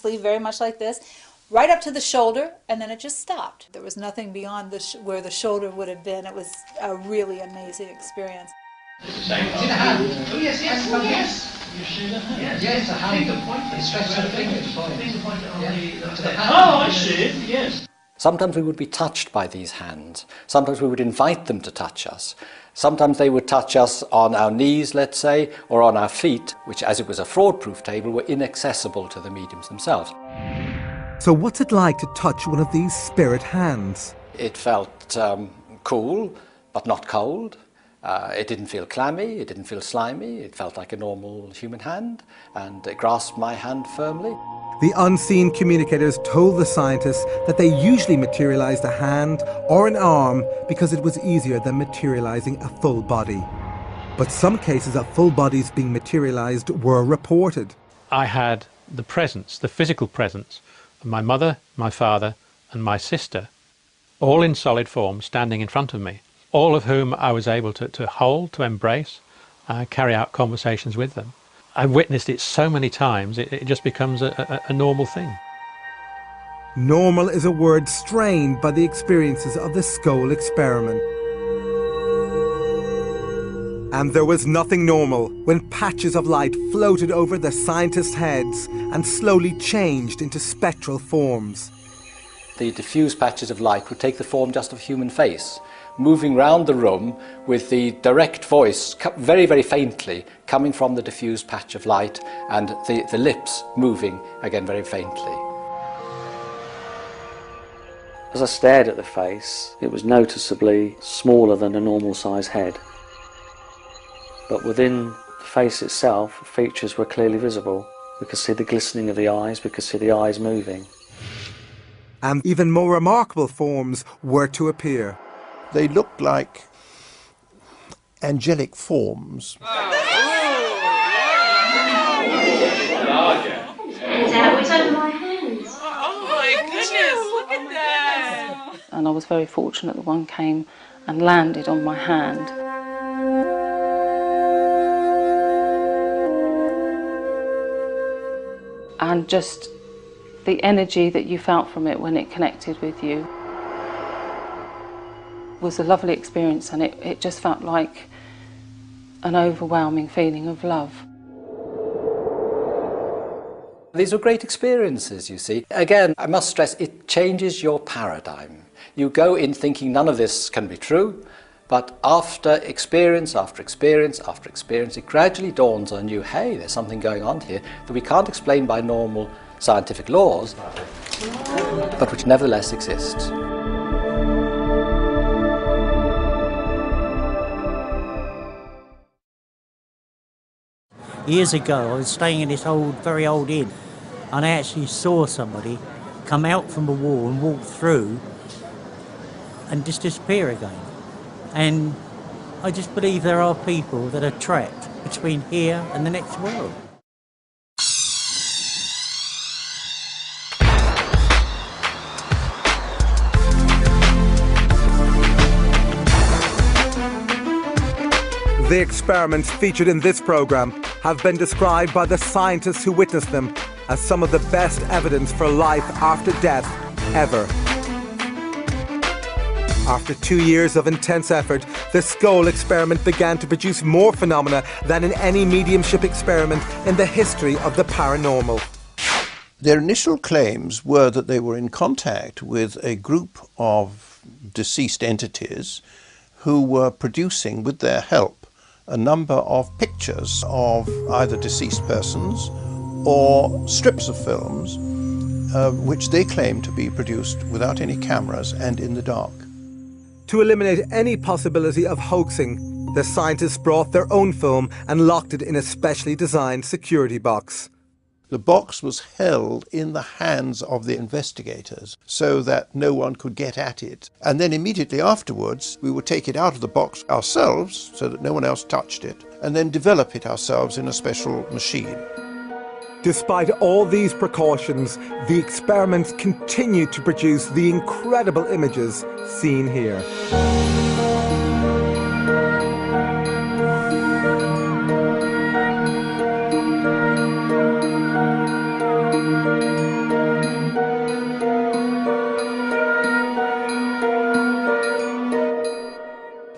sleeve very much like this, right up to the shoulder, and then it just stopped. There was nothing beyond where the shoulder would have been. It was a really amazing experience. See the hand? Oh yes, yes, oh yes. You see the hand? Yes, yes, the hand. Finger pointing. It's stretched to the fingers. Finger pointing on the hand. Oh, I see it, yes. Sometimes we would be touched by these hands. Sometimes we would invite them to touch us. Sometimes they would touch us on our knees, let's say, or on our feet, which, as it was a fraud-proof table, were inaccessible to the mediums themselves. So what's it like to touch one of these spirit hands? It felt cool, but not cold. It didn't feel clammy, it didn't feel slimy. It felt like a normal human hand, and it grasped my hand firmly. The unseen communicators told the scientists that they usually materialized a hand or an arm because it was easier than materializing a full body. But some cases of full bodies being materialized were reported. I had the presence, the physical presence, of my mother, my father and my sister, all in solid form, standing in front of me, all of whom I was able to hold, to embrace, carry out conversations with them. I've witnessed it so many times, it just becomes a normal thing. Normal is a word strained by the experiences of the Scole experiment. And there was nothing normal when patches of light floated over the scientists' heads and slowly changed into spectral forms. The diffuse patches of light would take the form just of a human face, moving round the room with the direct voice very, very faintly coming from the diffused patch of light, and the lips moving again very faintly. As I stared at the face, it was noticeably smaller than a normal size head. But within the face itself, features were clearly visible. We could see the glistening of the eyes, we could see the eyes moving. And even more remarkable forms were to appear. They looked like angelic forms. It's over my hands. Oh my goodness, look at that! And I was very fortunate that one came and landed on my hand. And just the energy that you felt from it when it connected with you was a lovely experience, and it just felt like an overwhelming feeling of love. These were great experiences, you see. Again, I must stress, it changes your paradigm. You go in thinking none of this can be true, but after experience after experience after experience, it gradually dawns on you, hey, there's something going on here that we can't explain by normal scientific laws, but which nevertheless exists. Years ago, I was staying in this very old inn, and I actually saw somebody come out from a wall and walk through and just disappear again. And I just believe there are people that are trapped between here and the next world. The experiments featured in this program have been described by the scientists who witnessed them as some of the best evidence for life after death ever. After 2 years of intense effort, the Scole experiment began to produce more phenomena than in any mediumship experiment in the history of the paranormal. Their initial claims were that they were in contact with a group of deceased entities who were producing, with their help, a number of pictures of either deceased persons or strips of films, which they claimed to be produced without any cameras and in the dark. To eliminate any possibility of hoaxing, the scientists brought their own film and locked it in a specially designed security box. The box was held in the hands of the investigators so that no one could get at it. And then immediately afterwards, we would take it out of the box ourselves so that no one else touched it, and then develop it ourselves in a special machine. Despite all these precautions, the experiments continued to produce the incredible images seen here.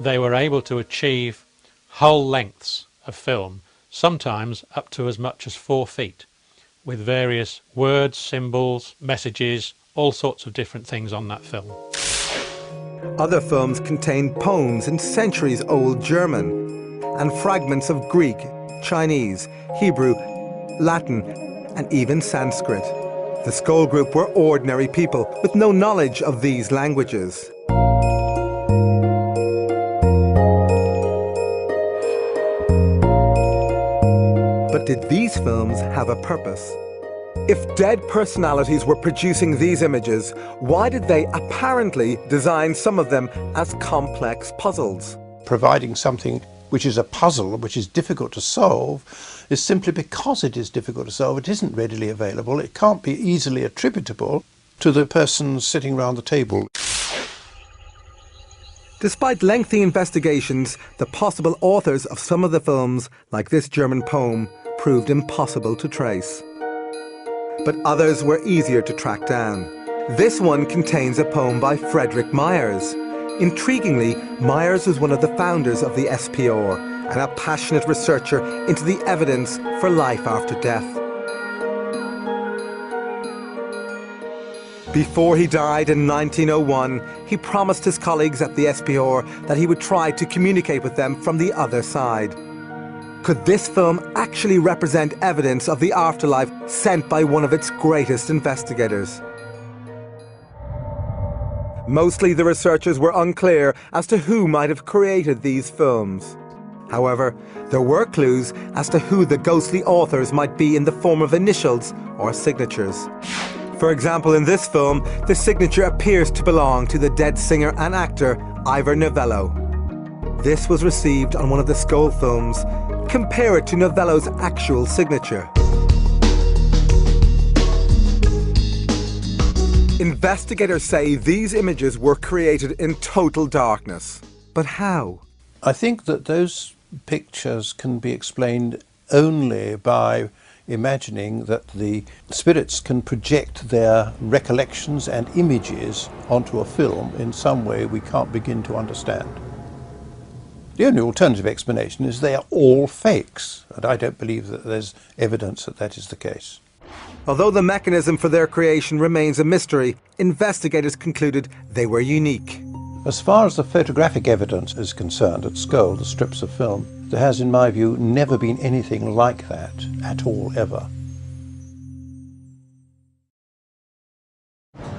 they were able to achieve whole lengths of film, sometimes up to as much as 4 feet, with various words, symbols, messages, all sorts of different things on that film. Other films contained poems in centuries-old German and fragments of Greek, Chinese, Hebrew, Latin, and even Sanskrit. The Skull Group were ordinary people with no knowledge of these languages. But did these films have a purpose? If dead personalities were producing these images, why did they apparently design some of them as complex puzzles? Providing something which is a puzzle, which is difficult to solve, is simply because it is difficult to solve. It isn't readily available. It can't be easily attributable to the person sitting around the table. Despite lengthy investigations, the possible authors of some of the films, like this German poem, proved impossible to trace. But others were easier to track down. This one contains a poem by Frederick Myers. Intriguingly, Myers was one of the founders of the SPR and a passionate researcher into the evidence for life after death. Before he died in 1901, he promised his colleagues at the SPR that he would try to communicate with them from the other side. Could this film actually represent evidence of the afterlife sent by one of its greatest investigators? Mostly the researchers were unclear as to who might have created these films. However, there were clues as to who the ghostly authors might be in the form of initials or signatures. For example, in this film, the signature appears to belong to the dead singer and actor Ivor Novello. This was received on one of the Skull films. Compare it to Novello's actual signature. Investigators say these images were created in total darkness. But how? I think that those pictures can be explained only by imagining that the spirits can project their recollections and images onto a film in some way we can't begin to understand. The only alternative explanation is they are all fakes, and I don't believe that there's evidence that that is the case. Although the mechanism for their creation remains a mystery, investigators concluded they were unique. As far as the photographic evidence is concerned at Skull, the strips of film, there has, in my view, never been anything like that at all, ever.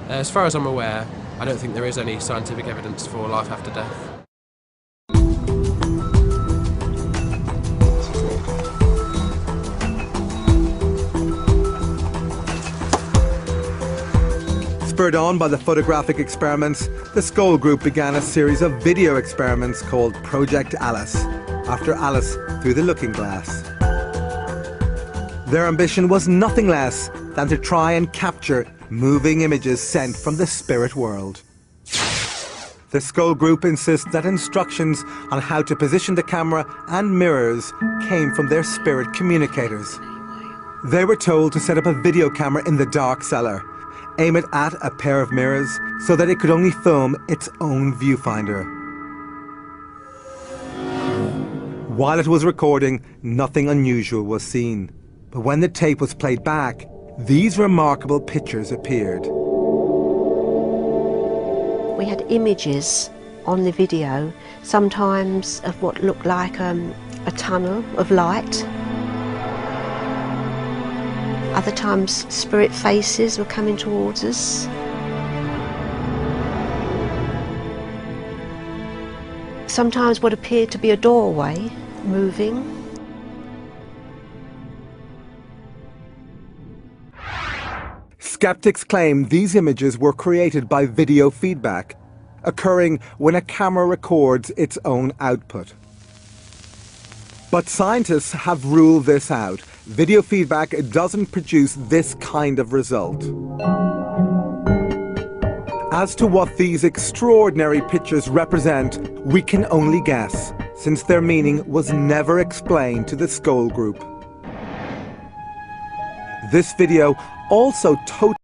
As far as I'm aware, I don't think there is any scientific evidence for life after death. Spurred on by the photographic experiments, the Skull Group began a series of video experiments called Project Alice, after Alice through the looking glass. Their ambition was nothing less than to try and capture moving images sent from the spirit world. The Skull Group insists that instructions on how to position the camera and mirrors came from their spirit communicators. They were told to set up a video camera in the dark cellar, aim it at a pair of mirrors so that it could only film its own viewfinder. While it was recording, nothing unusual was seen. But when the tape was played back, these remarkable pictures appeared. We had images on the video, sometimes of what looked like a tunnel of light. Other times, spirit faces were coming towards us. Sometimes what appeared to be a doorway moving. Skeptics claim these images were created by video feedback, occurring when a camera records its own output. But scientists have ruled this out. Video feedback doesn't produce this kind of result. As to what these extraordinary pictures represent, we can only guess, since their meaning was never explained to the Skull Group. This video also totally